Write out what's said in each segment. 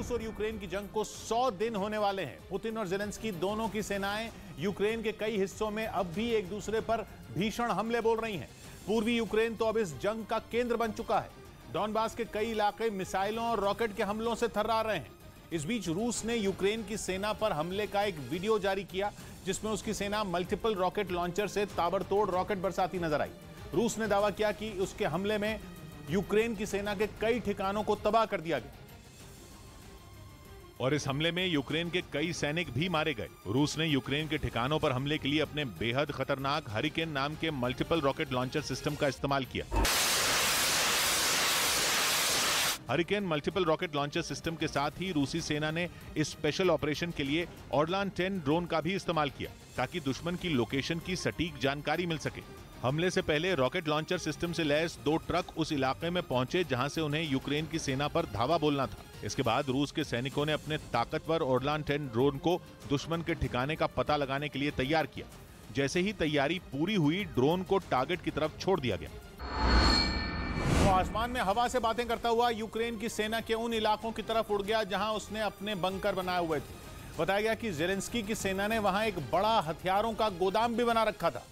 रूस और यूक्रेन की जंग को 100 दिन होने वाले हैं। पुतिन और ज़ेलेंस्की दोनों की सेनाएं यूक्रेन के कई हिस्सों में अब भी एक दूसरे पर भीषण हमले बोल रही हैं। पूर्वी यूक्रेन तो अब इस जंग का केंद्र बन चुका है। डॉनबास के कई इलाके मिसाइलों और रॉकेट के हमलों से थर्रा रहे हैं। इस बीच रूस ने यूक्रेन की सेना पर हमले का एक वीडियो जारी किया, जिसमें उसकी सेना मल्टीपल रॉकेट लॉन्चर से ताबड़तोड़ रॉकेट बरसाती नजर आई। रूस ने दावा किया कि उसके हमले में यूक्रेन की सेना के कई ठिकानों को तबाह कर दिया गया और इस हमले में यूक्रेन के कई सैनिक भी मारे गए। रूस ने यूक्रेन के ठिकानों पर हमले के लिए अपने बेहद खतरनाक हरिकेन नाम के मल्टीपल रॉकेट लॉन्चर सिस्टम का इस्तेमाल किया। Hurricane multiple rocket launcher system के साथ ही रूसी सेना ने इस स्पेशल ऑपरेशन के लिए ऑर्लान 10 ड्रोन का भी इस्तेमाल किया, ताकि दुश्मन की लोकेशन की सटीक जानकारी मिल सके। हमले से पहले रॉकेट लॉन्चर सिस्टम से लैस 2 ट्रक उस इलाके में पहुंचे जहां से उन्हें यूक्रेन की सेना पर धावा बोलना था। इसके बाद रूस के सैनिकों ने अपने ताकतवर ऑर्लान 10 ड्रोन को दुश्मन के ठिकाने का पता लगाने के लिए तैयार किया। जैसे ही तैयारी पूरी हुई, ड्रोन को टारगेट की तरफ छोड़ दिया गया। वो आसमान में हवा से बातें करता हुआ यूक्रेन की सेना के उन इलाकों की तरफ उड़ गया जहां उसने अपने बंकर बनाए हुए थे। बताया गया कि ज़ेलेंस्की की सेना ने वहां एक बड़ा हथियारों का गोदाम भी बना रखा था,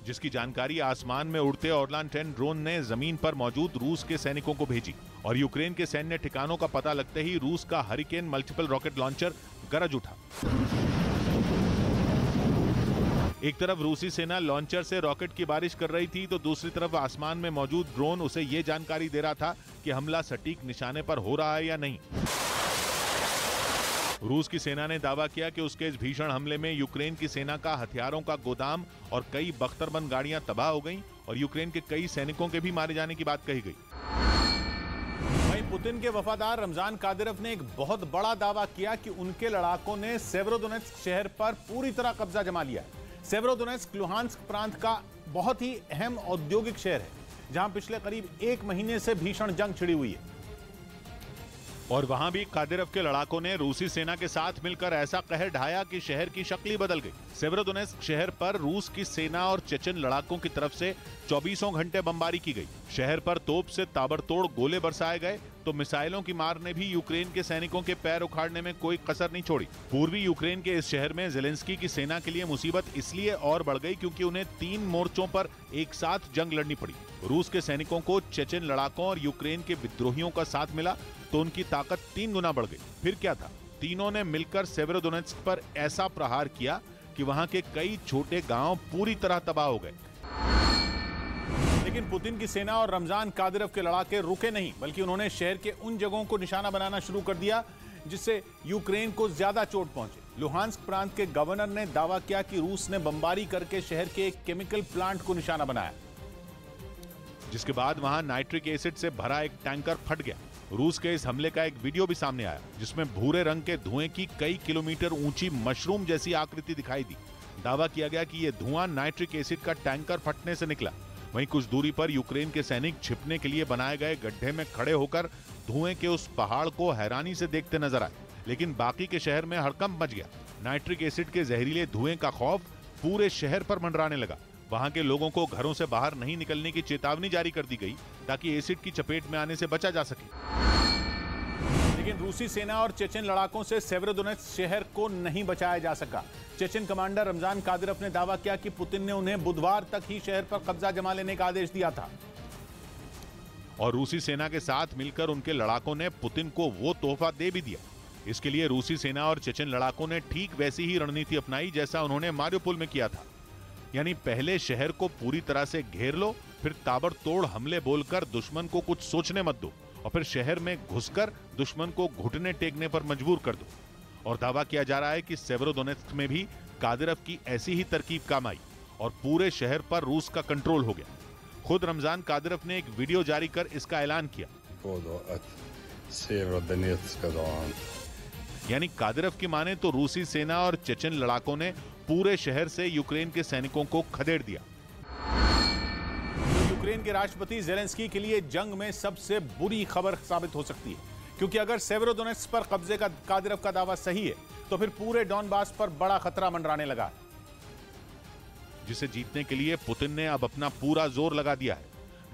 जिसकी जानकारी आसमान में उड़ते ऑर्लान 10 ड्रोन ने जमीन पर मौजूद रूस के सैनिकों को भेजी और यूक्रेन के सैन्य ठिकानों का पता लगते ही रूस का हरिकेन मल्टीपल रॉकेट लॉन्चर गरज उठा। एक तरफ रूसी सेना लॉन्चर से रॉकेट की बारिश कर रही थी, तो दूसरी तरफ आसमान में मौजूद ड्रोन उसे यह जानकारी दे रहा था कि हमला सटीक निशाने पर हो रहा है या नहीं। रूस की सेना ने दावा किया कि उसके इस भीषण हमले में यूक्रेन की सेना का हथियारों का गोदाम और कई बख्तरबंद गाड़ियां तबाह हो गईं और यूक्रेन के कई सैनिकों के भी मारे जाने की बात कही गई। वहीं पुतिन के वफादार रमजान कादिरोव ने एक बहुत बड़ा दावा किया कि उनके लड़ाकों ने सेवेरोडोनेत्स्क शहर पर पूरी तरह कब्जा जमा लिया है। सेवेरोडोनेत्स्क लुहांस्क प्रांत का बहुत ही अहम औद्योगिक शहर है, जहां पिछले करीब 1 महीने से भीषण जंग छिड़ी हुई है और वहां भी कादिरोव के लड़ाकों ने रूसी सेना के साथ मिलकर ऐसा कहर ढाया कि शहर की शक्ल ही बदल गई। सेवेरोडोनेत्स्क शहर पर रूस की सेना और चेचन लड़ाकों की तरफ से 24 घंटे बमबारी की गई। शहर पर तोप से ताबड़तोड़ गोले बरसाए गए, तो मिसाइलों की मार ने भी यूक्रेन के सैनिकों के पैर उखाड़ने में कोई कसर नहीं छोड़ी। पूर्वी यूक्रेन के इस शहर में ज़ेलेंस्की की सेना के लिए मुसीबत इसलिए और बढ़ गई क्योंकि उन्हें 3 मोर्चों पर एक साथ जंग लड़नी पड़ी। रूस के सैनिकों को चेचन लड़ाकों और यूक्रेन के विद्रोहियों का साथ मिला तो उनकी ताकत 3 गुना बढ़ गई। फिर क्या था, तीनों ने मिलकर सेवेरोडोनेत्स्क पर ऐसा प्रहार किया कि वहां के कई छोटे गांव पूरी तरह तबाह हो गए। लेकिन पुतिन की सेना और रमजान कादिरोव के लड़ाके रुके नहीं, बल्कि उन्होंने शहर के उन जगहों को निशाना बनाना शुरू कर दिया जिससे यूक्रेन को ज्यादा चोट पहुंचे। लुहांस्क प्रांत के गवर्नर ने दावा किया कि रूस ने बमबारी करके शहर के एक केमिकल प्लांट को निशाना बनाया, जिसके बाद वहां नाइट्रिक एसिड से भरा एक टैंकर फट गया। रूस के इस हमले का एक वीडियो भी सामने आया, जिसमें भूरे रंग के धुएं की कई किलोमीटर ऊंची मशरूम जैसी आकृति दिखाई दी। दावा किया गया कि यह धुआं नाइट्रिक एसिड का टैंकर फटने से निकला। वहीं कुछ दूरी पर यूक्रेन के सैनिक छिपने के लिए बनाए गए गड्ढे में खड़े होकर धुएं के उस पहाड़ को हैरानी से देखते नजर आए, लेकिन बाकी के शहर में हड़कंप मच गया। नाइट्रिक एसिड के जहरीले धुएं का खौफ पूरे शहर पर मंडराने लगा। वहां के लोगों को घरों से बाहर नहीं निकलने की चेतावनी जारी कर दी गई ताकि एसिड की चपेट में आने से बचा जा सके। लेकिन रूसी सेना और चेचन लड़ाकों से सेवेरोडोनेत्स्क शहर को नहीं बचाया जा सका। चेचन कमांडर रमजान कादिरोव ने दावा किया कि पुतिन ने उन्हें बुधवार तक ही शहर पर कब्जा जमा लेने का आदेश दिया था और रूसी सेना के साथ मिलकर उनके लड़ाकों ने पुतिन को वो तोहफा दे भी दिया। इसके लिए रूसी सेना और चेचन लड़ाकों ने ठीक वैसी ही रणनीति अपनाई जैसा उन्होंने मारियोपोल में किया था, यानी पहले शहर को पूरी तरह से घेर लो, फिर ताबड़तोड़ हमले बोलकर दुश्मन को कुछ सोचने मत दो और फिर शहर में घुसकर दुश्मन को घुटने टेकने पर मजबूर कर दो। और दावा किया जा रहा है कि सेवेरोडोनेत्स्क में भी कादिरोव की ऐसी ही तरकीब काम आई और पूरे शहर पर रूस का कंट्रोल हो गया। खुद रमजान कादिरोव ने एक वीडियो जारी कर इसका ऐलान किया, यानी कादिरोव की माने तो रूसी सेना और चेचन लड़ाकों ने पूरे शहर से यूक्रेन के सैनिकों को खदेड़ दिया। तो यूक्रेन के राष्ट्रपति ज़ेलेंस्की के लिए जंग में सबसे बुरी खबर साबित हो सकती है, क्योंकि अगर सेवेरोडोनेत्स्क पर कब्जे का कादिरोव का दावा सही है तो फिर पूरे डॉनबास पर बड़ा खतरा मंडराने लगा है, जिसे जीतने के लिए पुतिन ने अब अपना पूरा जोर लगा दिया है।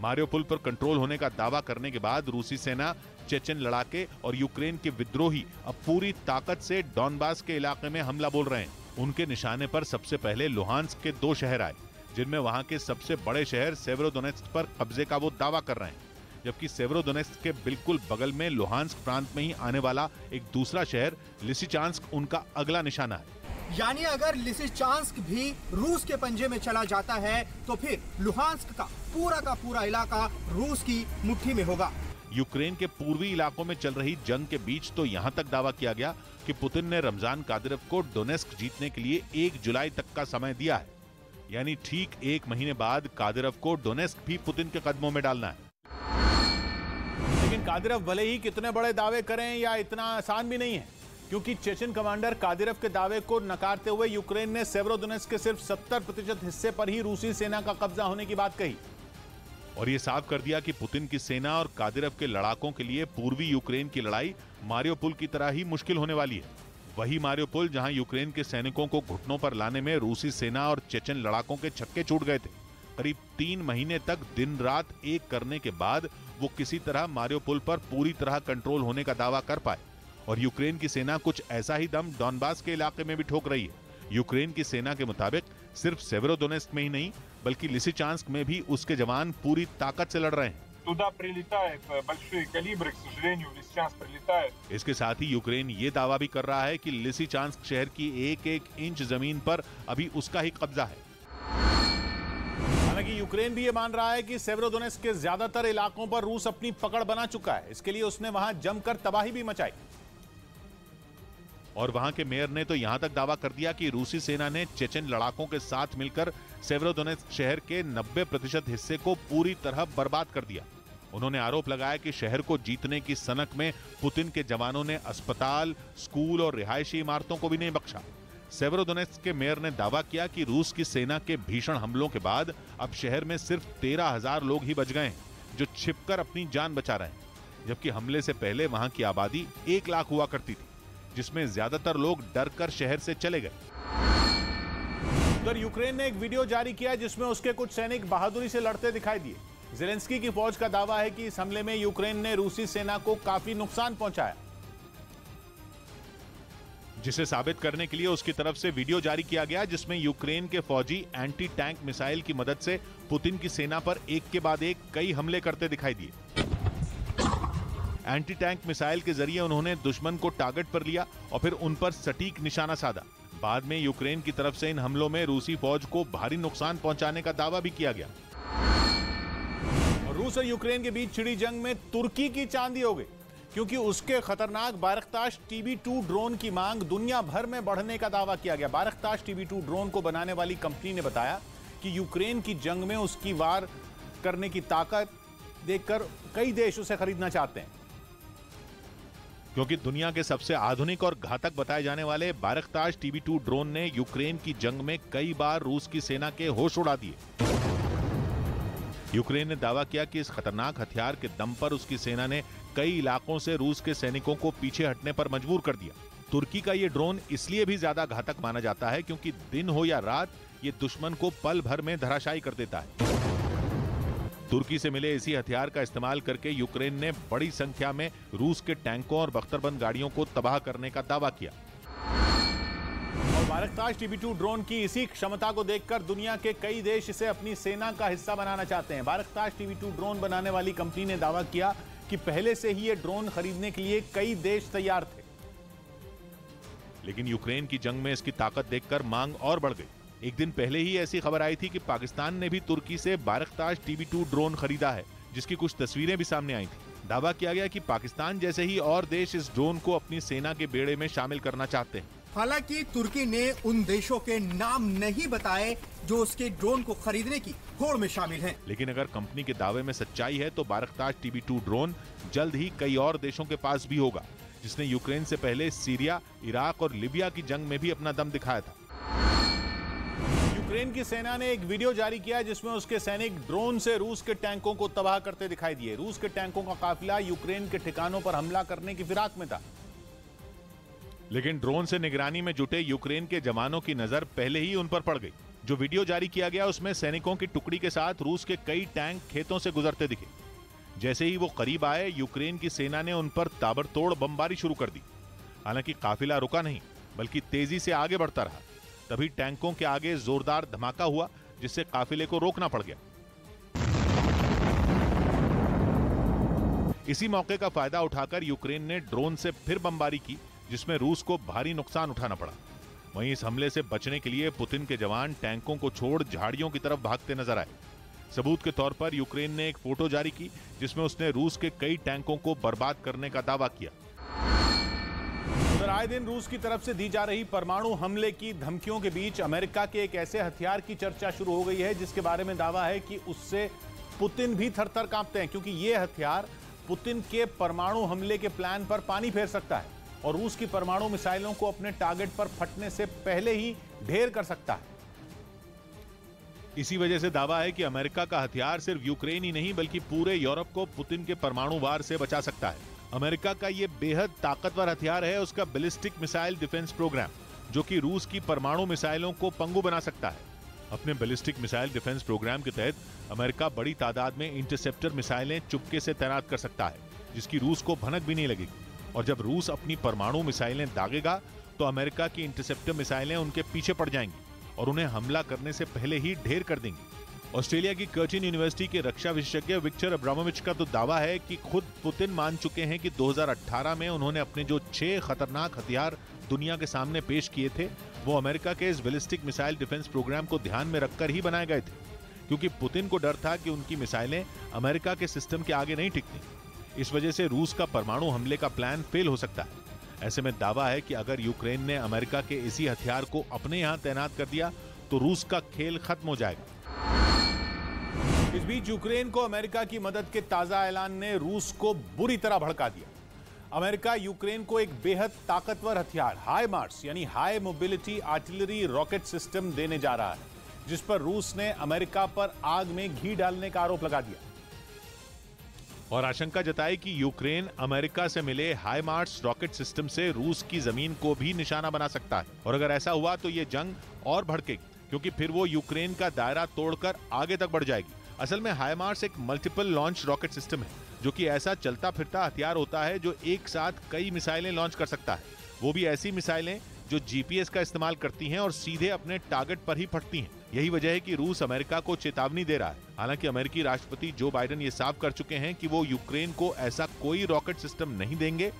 मारियोपोल पर कंट्रोल होने का दावा करने के बाद रूसी सेना, चेचन लड़ाके और यूक्रेन के विद्रोही अब पूरी ताकत से डॉनबास के इलाके में हमला बोल रहे हैं। उनके निशाने पर सबसे पहले लुहांस्क के 2 शहर आए, जिनमें वहां के सबसे बड़े शहर सेवेरोडोनेत्स्क पर कब्जे का वो दावा कर रहे हैं, जबकि सेवेरोडोनेत्स्क के बिल्कुल बगल में लुहांस्क प्रांत में ही आने वाला एक दूसरा शहर लिसिचांस्क उनका अगला निशाना है। यानी अगर लिसिचांस्क भी रूस के पंजे में चला जाता है तो फिर लुहांस्क का पूरा इलाका रूस की मुट्ठी में होगा। यूक्रेन के पूर्वी इलाकों में चल रही जंग के बीच तो यहां तक दावा किया गया कि पुतिन ने रमजान कादिरोव को डोनेस्क जीतने के लिए 1 जुलाई तक का समय दिया है, यानी ठीक 1 महीने बाद कादिरोव को डोनेस्क भी पुतिन के कदमों में डालना है। लेकिन कादिरोव भले ही कितने बड़े दावे करें, या इतना आसान भी नहीं है, क्योंकि चेचन कमांडर कादिरोव के दावे को नकारते हुए यूक्रेन ने सेवेरोडोनेत्स्क के सिर्फ 70% हिस्से पर ही रूसी सेना का कब्जा होने की बात कही और ये साफ कर दिया कि पुतिन की सेना और कादिरोव के लड़ाकों के लिए पूर्वी यूक्रेन की लड़ाई मारियोपोल की तरह ही मुश्किल होने वाली है। वही मारियोपोल जहां यूक्रेन के सैनिकों को घुटनों पर लाने में रूसी सेना और चेचन लड़ाकों के छक्के छूट गए थे। करीब 3 महीने तक दिन रात एक करने के बाद वो किसी तरह मारियोपोल पर पूरी तरह कंट्रोल होने का दावा कर पाए और यूक्रेन की सेना कुछ ऐसा ही दम डॉनबास के इलाके में भी ठोक रही है। यूक्रेन की सेना के मुताबिक सिर्फ सेवेरोडोनेत्स्क में ही नहीं बल्कि लिसिचांस्क में भी उसके जवान पूरी ताकत से लड़ रहे हैं। इसके साथ ही यूक्रेन ये दावा भी कर रहा है कि लिसिचांस्क शहर की 1-1 इंच जमीन पर अभी उसका ही कब्जा है। हालांकि यूक्रेन भी ये मान रहा है कि सेवेरोडोनेत्स्क के ज्यादातर इलाकों पर रूस अपनी पकड़ बना चुका है। इसके लिए उसने वहां जमकर तबाही भी मचाई और वहां के मेयर ने तो यहां तक दावा कर दिया कि रूसी सेना ने चेचन लड़ाकों के साथ मिलकर सेवेरोडोनेत्स्क शहर के 90% हिस्से को पूरी तरह बर्बाद कर दिया। उन्होंने आरोप लगाया कि शहर को जीतने की सनक में पुतिन के जवानों ने अस्पताल, स्कूल और रिहायशी इमारतों को भी नहीं बख्शा। सेवेरोडोनेत्स्क के मेयर ने दावा किया कि रूस की सेना के भीषण हमलों के बाद अब शहर में सिर्फ 13,000 लोग ही बच गए हैं, जो छिपकर अपनी जान बचा रहे हैं, जबकि हमले से पहले वहां की आबादी 1 लाख हुआ करती थी, जिसमें ज्यादातर लोग डरकर शहर से चले गए। उधर यूक्रेन ने एक वीडियो जारी किया जिसमें उसके कुछ सैनिक बहादुरी से लड़ते दिखाई दिए। ज़ेलेंस्की की फौज का दावा है कि इस हमले में यूक्रेन ने रूसी सेना को काफी नुकसान पहुंचाया, जिसे साबित करने के लिए उसकी तरफ से वीडियो जारी किया गया जिसमें यूक्रेन के फौजी एंटी टैंक मिसाइल की मदद से पुतिन की सेना पर एक के बाद एक कई हमले करते दिखाई दिए। एंटी टैंक मिसाइल के जरिए उन्होंने दुश्मन को टारगेट पर लिया और फिर उन पर सटीक निशाना साधा। बाद में यूक्रेन की तरफ से इन हमलों में रूसी फौज को भारी नुकसान पहुंचाने का दावा भी किया गया। और रूस और यूक्रेन के बीच छिड़ी जंग में तुर्की की चांदी हो गई, क्योंकि उसके खतरनाक बारख्ताश TB2 ड्रोन की मांग दुनिया भर में बढ़ने का दावा किया गया। बारख्ताश TB2 ड्रोन को बनाने वाली कंपनी ने बताया कि यूक्रेन की जंग में उसकी वार करने की ताकत देखकर कई देश उसे खरीदना चाहते हैं, क्योंकि दुनिया के सबसे आधुनिक और घातक बताए जाने वाले बारख्ताश TB2 ड्रोन ने यूक्रेन की जंग में कई बार रूस की सेना के होश उड़ा दिए। यूक्रेन ने दावा किया कि इस खतरनाक हथियार के दम पर उसकी सेना ने कई इलाकों से रूस के सैनिकों को पीछे हटने पर मजबूर कर दिया। तुर्की का ये ड्रोन इसलिए भी ज्यादा घातक माना जाता है क्योंकि दिन हो या रात ये दुश्मन को पल भर में धराशायी कर देता है। तुर्की से मिले इसी हथियार का इस्तेमाल करके यूक्रेन ने बड़ी संख्या में रूस के टैंकों और बख्तरबंद गाड़ियों को तबाह करने का दावा किया। और बारख्ताश TB2 ड्रोन की इसी क्षमता को देखकर दुनिया के कई देश इसे अपनी सेना का हिस्सा बनाना चाहते हैं। बारख्ताश TB2 ड्रोन बनाने वाली कंपनी ने दावा किया कि पहले से ही ये ड्रोन खरीदने के लिए कई देश तैयार थे, लेकिन यूक्रेन की जंग में इसकी ताकत देखकर मांग और बढ़ गई। एक दिन पहले ही ऐसी खबर आई थी कि पाकिस्तान ने भी तुर्की से बारख्ताश TB2 ड्रोन खरीदा है, जिसकी कुछ तस्वीरें भी सामने आई थी। दावा किया गया कि पाकिस्तान जैसे ही और देश इस ड्रोन को अपनी सेना के बेड़े में शामिल करना चाहते हैं। हालांकि तुर्की ने उन देशों के नाम नहीं बताए जो उसके ड्रोन को खरीदने की होड़ में शामिल हैं। लेकिन अगर कंपनी के दावे में सच्चाई है तो बारख्ताश TB2 ड्रोन जल्द ही कई और देशों के पास भी होगा, जिसने यूक्रेन से पहले सीरिया, इराक और लीबिया की जंग में भी अपना दम दिखाया था। यूक्रेन की सेना ने एक वीडियो जारी किया जिसमें उसके सैनिक ड्रोन से रूस के टैंकों को तबाह करते दिखाई दिए। रूस के टैंकों का काफिला यूक्रेन के ठिकानों पर हमला करने की फिराक में था, लेकिन ड्रोन से निगरानी में जुटे यूक्रेन के जवानों की नजर पहले ही उन पर पड़ गई। जो वीडियो जारी किया गया उसमें सैनिकों की टुकड़ी के साथ रूस के कई टैंक खेतों से गुजरते दिखे। जैसे ही वो करीब आए, यूक्रेन की सेना ने उन पर ताबड़तोड़ बमबारी शुरू कर दी। हालांकि काफिला रुका नहीं, बल्कि तेजी से आगे बढ़ता रहा। तभी टैंकों के आगे जोरदार धमाका हुआ, जिससे काफिले को रोकना पड़ गया। इसी मौके का फायदा उठाकर यूक्रेन ने ड्रोन से फिर बमबारी की, जिसमें रूस को भारी नुकसान उठाना पड़ा। वहीं इस हमले से बचने के लिए पुतिन के जवान टैंकों को छोड़ झाड़ियों की तरफ भागते नजर आए। सबूत के तौर पर यूक्रेन ने एक फोटो जारी की, जिसमें उसने रूस के कई टैंकों को बर्बाद करने का दावा किया। उधर आए दिन रूस की तरफ से दी जा रही परमाणु हमले की धमकियों के बीच अमेरिका के एक ऐसे हथियार की चर्चा शुरू हो गई है जिसके बारे में दावा है कि उससे पुतिन भी थरथर कांपते हैं, क्योंकि यह हथियार पुतिन के परमाणु हमले के प्लान पर पानी फेर सकता है और रूस की परमाणु मिसाइलों को अपने टारगेट पर फटने से पहले ही ढेर कर सकता है। इसी वजह से दावा है कि अमेरिका का हथियार सिर्फ यूक्रेन ही नहीं, बल्कि पूरे यूरोप को पुतिन के परमाणु वार से बचा सकता है। अमेरिका का यह बेहद ताकतवर हथियार है उसका बैलिस्टिक मिसाइल डिफेंस प्रोग्राम, जो कि रूस की परमाणु मिसाइलों को पंगु बना सकता है। अपने बैलिस्टिक मिसाइल डिफेंस प्रोग्राम के तहत अमेरिका बड़ी तादाद में इंटरसेप्टर मिसाइलें चुपके से तैनात कर सकता है, जिसकी रूस को भनक भी नहीं लगेगी। और जब रूस अपनी परमाणु मिसाइलें दागेगा तो अमेरिका की इंटरसेप्टर मिसाइलें उनके पीछे पड़ जाएंगी और उन्हें हमला करने से पहले ही ढेर कर देंगी। ऑस्ट्रेलिया की कर्टिन यूनिवर्सिटी के रक्षा विशेषज्ञ विक्टर अब्रामोविच का तो दावा है कि खुद पुतिन मान चुके हैं कि 2018 में उन्होंने अपने जो 6 खतरनाक हथियार दुनिया के सामने पेश किए थे, वो अमेरिका के इस बैलिस्टिक मिसाइल डिफेंस प्रोग्राम को ध्यान में रखकर ही बनाए गए थे, क्योंकि पुतिन को डर था कि उनकी मिसाइलें अमेरिका के सिस्टम के आगे नहीं टिकती। इस वजह से रूस का परमाणु हमले का प्लान फेल हो सकता है। ऐसे में दावा है कि अगर यूक्रेन ने अमेरिका के इसी हथियार को अपने यहां तैनात कर दिया तो रूस का खेल खत्म हो जाएगा। इस बीच यूक्रेन को अमेरिका की मदद के ताजा ऐलान ने रूस को बुरी तरह भड़का दिया। अमेरिका यूक्रेन को एक बेहद ताकतवर हथियार हाईमार्स यानी high mobility artillery rocket system देने जा रहा है, जिस पर रूस ने अमेरिका पर आग में घी डालने का आरोप लगा दिया और आशंका जताई कि यूक्रेन अमेरिका से मिले हाईमार्स रॉकेट सिस्टम से रूस की जमीन को भी निशाना बना सकता है। और अगर ऐसा हुआ तो यह जंग और भड़केगी, क्योंकि फिर वो यूक्रेन का दायरा तोड़कर आगे तक बढ़ जाएगी। असल में हाईमार्स एक मल्टीपल लॉन्च रॉकेट सिस्टम है, जो कि ऐसा चलता फिरता हथियार होता है जो एक साथ कई मिसाइलें लॉन्च कर सकता है। वो भी ऐसी मिसाइलें जो जीपीएस का इस्तेमाल करती हैं और सीधे अपने टारगेट पर ही फटती हैं। यही वजह है कि रूस अमेरिका को चेतावनी दे रहा है। हालांकि अमेरिकी राष्ट्रपति जो बाइडेन ये साफ कर चुके हैं कि वो यूक्रेन को ऐसा कोई रॉकेट सिस्टम नहीं देंगे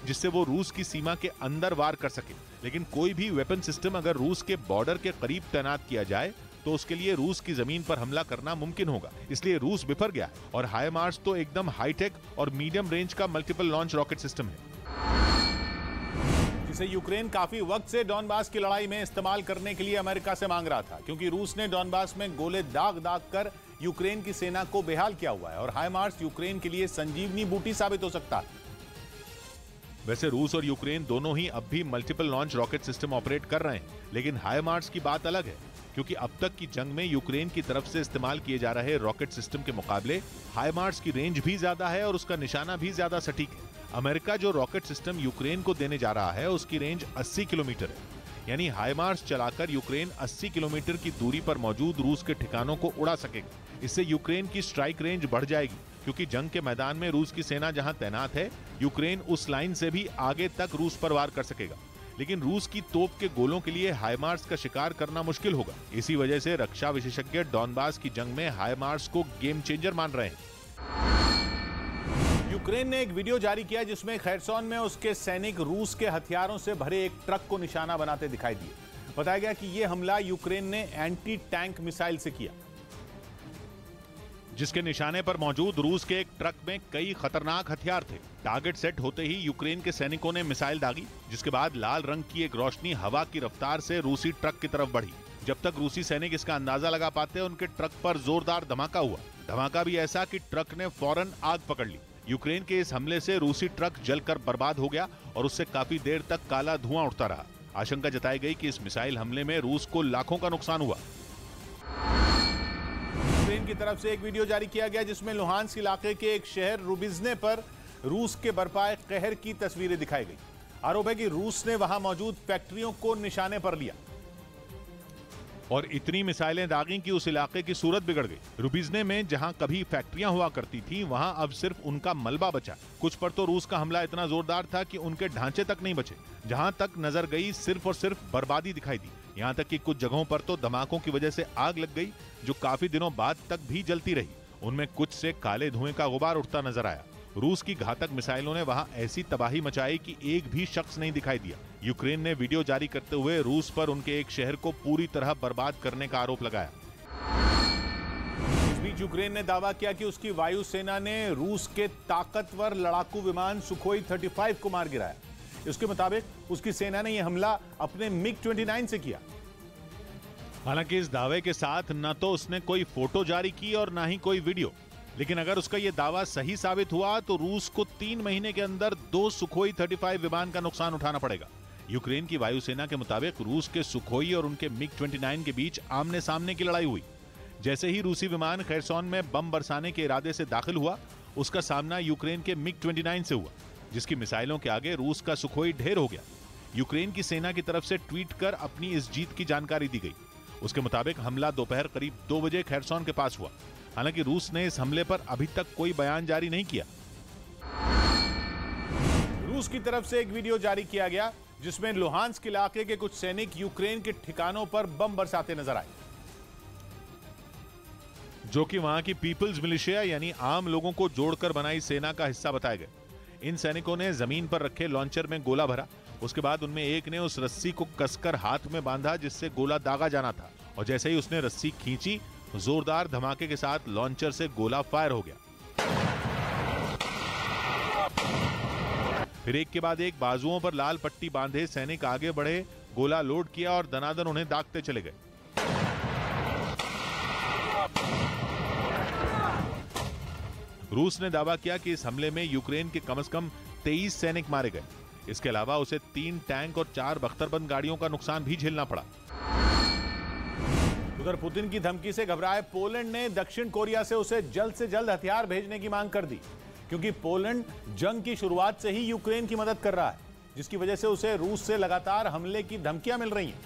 जिससे वो रूस की सीमा के अंदर वार कर सके। लेकिन कोई भी वेपन सिस्टम अगर रूस के बॉर्डर के करीब तैनात किया जाए तो उसके लिए रूस की जमीन पर हमला करना मुमकिन होगा। इसलिए रूस बिफर गया है और हाईमार्स तो एकदम हाईटेक और मीडियम रेंज का मल्टीपल लॉन्च रॉकेट सिस्टम है, जिसे यूक्रेन काफी वक्त से डॉनबास की लड़ाई में इस्तेमाल करने के लिए अमेरिका से मांग रहा था, क्योंकि रूस ने डॉनबास में गोले दाग दाग कर यूक्रेन की सेना को बेहाल किया हुआ है और हाईमार्स यूक्रेन के लिए संजीवनी बूटी साबित हो सकता है। वैसे रूस और यूक्रेन दोनों ही अब भी multiple launch rocket system operate कर रहे हैं, लेकिन हाईमार्स की बात अलग है, क्योंकि अब तक की जंग में यूक्रेन की तरफ से इस्तेमाल किए जा रहे रॉकेट सिस्टम के मुकाबले हाईमार्स की रेंज भी ज्यादा है और उसका निशाना भी ज्यादा सटीक है। अमेरिका जो रॉकेट सिस्टम यूक्रेन को देने जा रहा है उसकी रेंज 80 किलोमीटर है, यानी हाईमार्स चलाकर यूक्रेन 80 किलोमीटर की दूरी पर मौजूद रूस के ठिकानों को उड़ा सकेगा। इससे यूक्रेन की स्ट्राइक रेंज बढ़ जाएगी, क्योंकि जंग के मैदान में रूस की सेना जहां तैनात है, यूक्रेन उस लाइन से भी आगे तक रूस पर वार कर सकेगा। लेकिन रूस की तोप के गोलों के लिए हाईमार्स का शिकार करना मुश्किल होगा। इसी वजह से रक्षा विशेषज्ञ डॉनबास की जंग में हाईमार्स को गेम चेंजर मान रहे हैं। यूक्रेन ने एक वीडियो जारी किया जिसमें खैरसोन में उसके सैनिक रूस के हथियारों से भरे एक ट्रक को निशाना बनाते दिखाई दिए। बताया गया कि यह हमला यूक्रेन ने एंटी टैंक मिसाइल से किया, जिसके निशाने पर मौजूद रूस के एक ट्रक में कई खतरनाक हथियार थे। टारगेट सेट होते ही यूक्रेन के सैनिकों ने मिसाइल दागी, जिसके बाद लाल रंग की एक रोशनी हवा की रफ्तार से रूसी ट्रक की तरफ बढ़ी। जब तक रूसी सैनिक इसका अंदाजा लगा पाते, उनके ट्रक पर जोरदार धमाका हुआ। धमाका भी ऐसा कि ट्रक ने फौरन आग पकड़ ली। यूक्रेन के इस हमले से रूसी ट्रक जलकर बर्बाद हो गया और उससे काफी देर तक काला धुआं उठता रहा। आशंका जताई गई कि इस मिसाइल हमले में रूस को लाखों का नुकसान हुआ। यूक्रेन की तरफ से एक वीडियो जारी किया गया जिसमें लुहांस्क इलाके के एक शहर रुबिज्ने पर रूस के बरपाए कहर की तस्वीरें दिखाई गई। आरोप है कि रूस ने वहां मौजूद फैक्ट्रियों को निशाने पर लिया। और इतनी मिसाइलें दागी कि उस इलाके की सूरत बिगड़ गई। रुबिजने में जहां कभी फैक्ट्रियां हुआ करती थी, वहां अब सिर्फ उनका मलबा बचा। कुछ पर तो रूस का हमला इतना जोरदार था कि उनके ढांचे तक नहीं बचे। जहां तक नजर गई सिर्फ और सिर्फ बर्बादी दिखाई दी। यहां तक कि कुछ जगहों पर तो धमाकों की वजह से आग लग गई, जो काफी दिनों बाद तक भी जलती रही। उनमें कुछ से काले धुएं का गुबार उठता नजर आया। रूस की घातक मिसाइलों ने वहां ऐसी तबाही मचाई कि एक भी शख्स नहीं दिखाई दिया। यूक्रेन ने वीडियो जारी करते हुए रूस पर उनके एक शहर को पूरी तरह बर्बाद करने का आरोप लगाया। इस बीच यूक्रेन ने दावा किया कि उसकी वायुसेना ने रूस के ताकतवर लड़ाकू विमान सुखोई 35 को मार गिराया। इसके मुताबिक उसकी सेना ने यह हमला अपने मिग-29 से किया। हालांकि इस दावे के साथ न तो उसने कोई फोटो जारी की और न ही कोई वीडियो, लेकिन अगर उसका यह दावा सही साबित हुआ तो रूस को 3 महीने के अंदर 2 सुखोई 35 विमान का नुकसान उठाना पड़ेगा। यूक्रेन की वायुसेना के मुताबिक रूस के सुखोई और उनके मिग-29 के बीच आमने सामने की लड़ाई हुई। जैसे ही रूसी विमान खैरसोन में बम बरसाने के इरादे से दाखिल हुआ, उसका सामना यूक्रेन के मिग-29 से हुआ, जिसकी मिसाइलों के आगे रूस का सुखोई ढेर हो गया। यूक्रेन की सेना की तरफ से ट्वीट कर अपनी इस जीत की जानकारी दी गई। उसके मुताबिक हमला दोपहर करीब 2 बजे खैरसोन के पास हुआ। हालांकि रूस ने इस हमले पर अभी तक कोई बयान जारी नहीं किया। रूस की तरफ से एक वीडियो जारी किया गया जिसमें लुहांस्क इलाके के कुछ सैनिक यूक्रेन के ठिकानों पर बम बरसाते नजर आए, जो कि वहां की पीपल्स मिलिशिया यानी आम लोगों को जोड़कर बनाई सेना का हिस्सा बताए गए। इन सैनिकों ने जमीन पर रखे लॉन्चर में गोला भरा। उसके बाद उनमें एक ने उस रस्सी को कसकर हाथ में बांधा जिससे गोला दागा जाना था, और जैसे ही उसने रस्सी खींची, जोरदार धमाके के साथ लॉन्चर से गोला फायर हो गया। फिर एक के बाद एक बाजुओं पर लाल पट्टी बांधे सैनिक आगे बढ़े, गोला लोड किया और दनादन उन्हें दागते चले गए। रूस ने दावा किया कि इस हमले में यूक्रेन के कम से कम 23 सैनिक मारे गए। इसके अलावा उसे 3 टैंक और 4 बख्तरबंद गाड़ियों का नुकसान भी झेलना पड़ा। उधर पुतिन की धमकी से घबराए पोलैंड ने दक्षिण कोरिया से उसे जल्द से जल्द हथियार भेजने की मांग कर दी, क्योंकि पोलैंड जंग की शुरुआत से ही यूक्रेन की मदद कर रहा है, जिसकी वजह से उसे रूस से लगातार हमले की धमकियां मिल रही हैं।